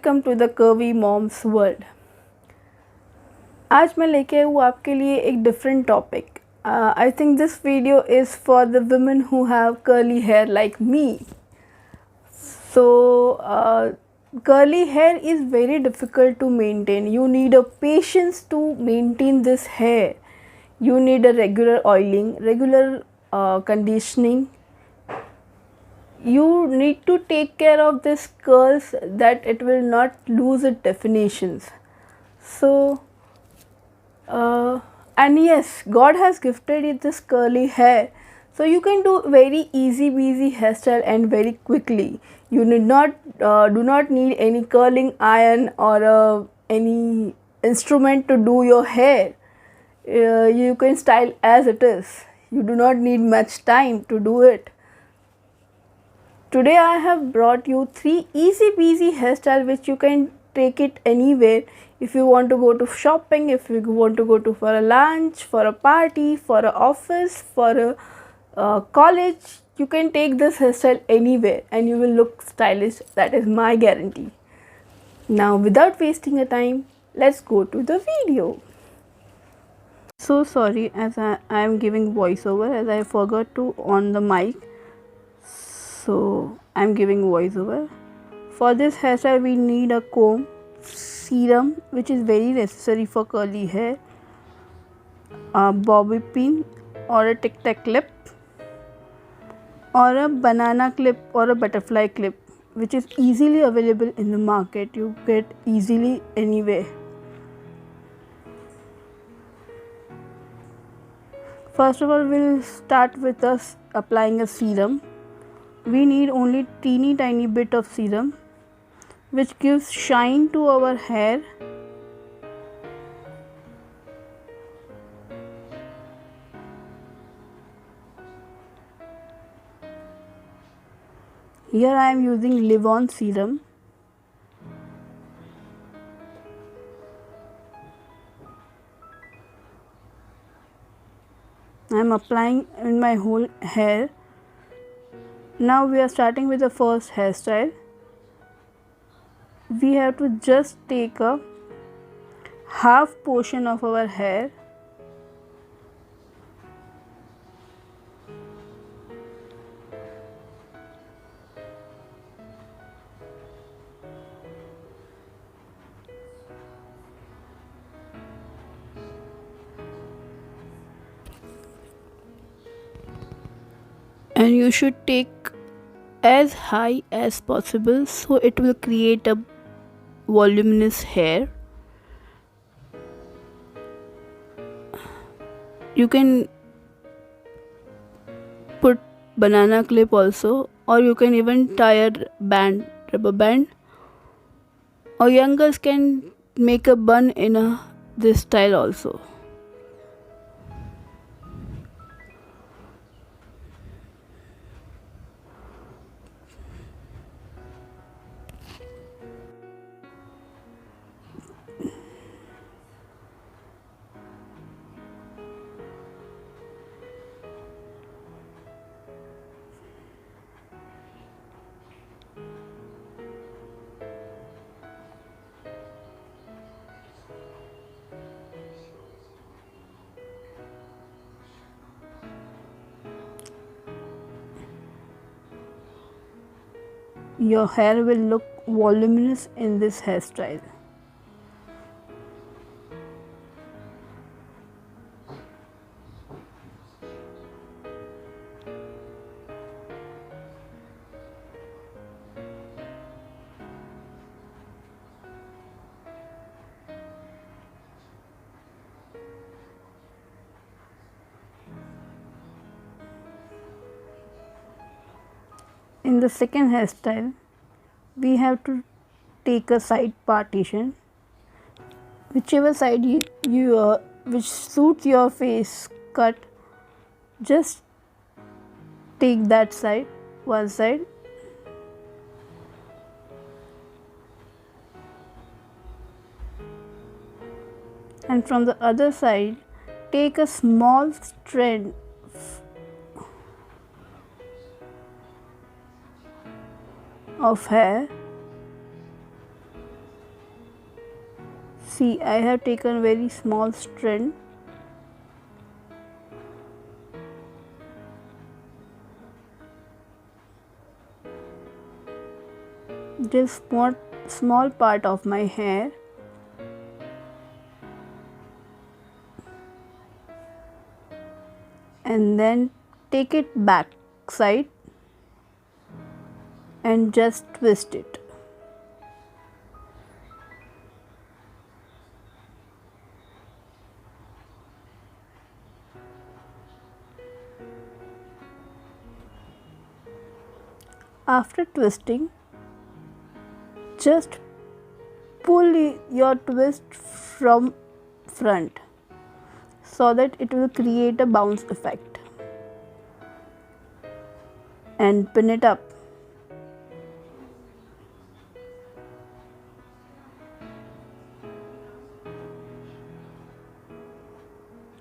Welcome to the curvy moms world. आज मैं लेके हूँ आपके लिए एक different topic. I think this video is for the women who have curly hair like me. So curly hair is very difficult to maintain. You need a patience to maintain this hair. You need a regular oiling, regular conditioning. You need to take care of this curls that it will not lose its definitions. So and yes, God has gifted you this curly hair, so you can do very easy peasy hairstyle and very quickly. You need not do not need any curling iron or any instrument to do your hair. You can style as it is. You do not need much time to do it. Today I have brought you 3 easy peasy hairstyle which you can take it anywhere. If you want to go to shopping, if you want to go to for a lunch, for a party, for a office, for a college, you can take this hairstyle anywhere and you will look stylish. That is my guarantee. Now without wasting a time, let's go to the video. So sorry as I am giving voiceover as I forgot to on the mic. So I am giving voiceover. For this hairstyle we need a comb, serum which is very necessary for curly hair, a bobby pin or a tic tac clip, or a banana clip or a butterfly clip which is easily available in the market. You get easily anywhere. First of all, we'll start with us applying a serum. We need only teeny tiny bit of serum which gives shine to our hair. Here I am using Livon serum. I am applying in my whole hair. Now we are starting with the first hairstyle. We have to just take a half portion of our hair and you should take as high as possible so it will create a voluminous hair. You can put banana clip also, or you can even tie a band, rubber band, or young girls can make a bun in this style also. Your hair will look voluminous in this hairstyle. In the second hairstyle, we have to take a side partition. Whichever side which suits your face cut, just take that side, one side, and from the other side take a small strand of hair See, I have taken very small strand. This small part of my hair, and then take it back side and just twist it. After twisting, just pull your twist from front so that it will create a bounce effect, and pin it up.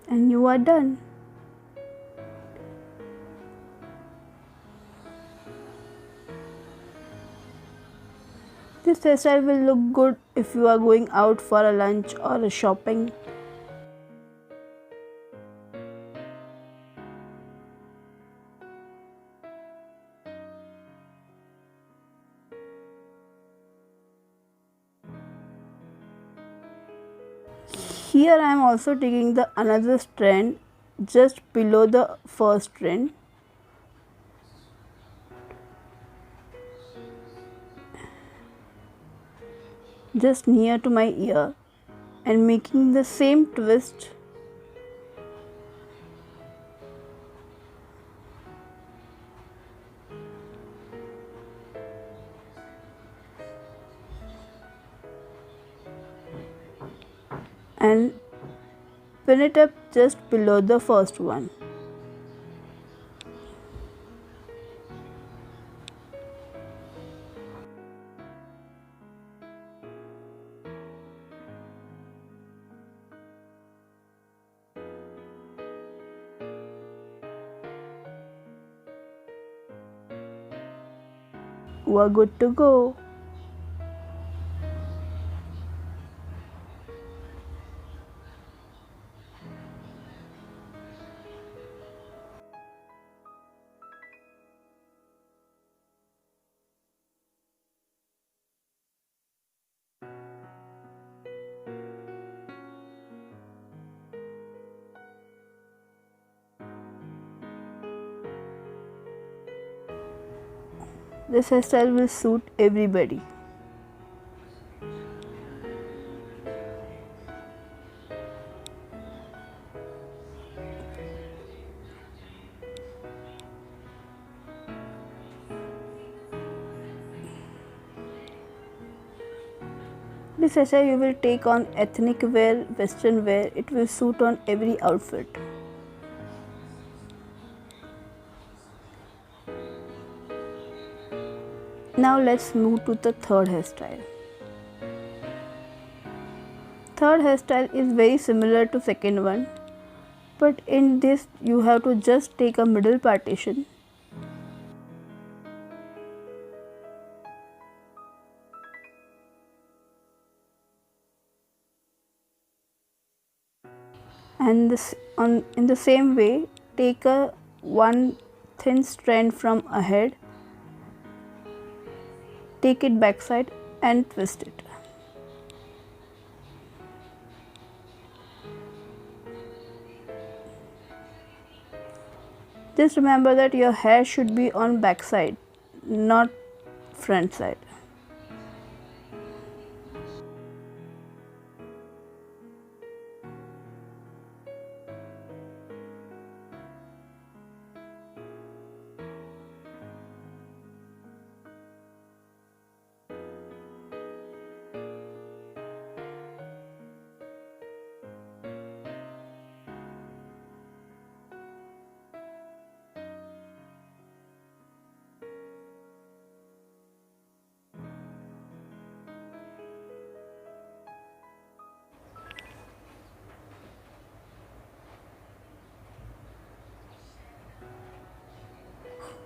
And you are done. This hairstyle will look good if you are going out for a lunch or a shopping. Here I am also taking the another strand just below the first strand. Just near to my ear, and making the same twist and pin it up just below the first one. We're good to go. This hairstyle will suit everybody. This hairstyle you will take on ethnic wear, western wear. It will suit on every outfit. Now let's move to the third hairstyle. Third hairstyle is very similar to second one, but in this you have to just take a middle partition and in the same way take a one thin strand from ahead, take it backside and twist it. Just remember that your hair should be on back side, not front side.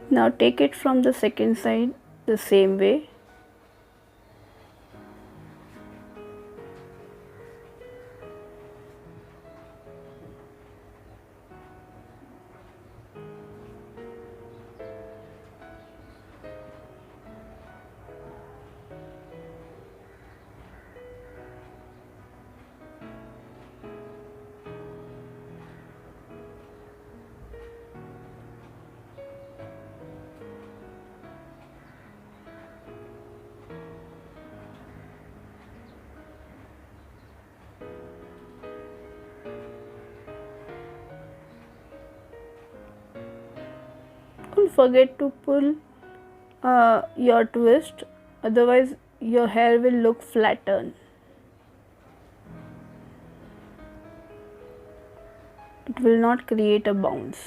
Now take it from the second side the same way. forget to pull your twist, otherwise your hair will look flattened. It will not create a bounce.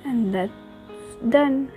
And that's done.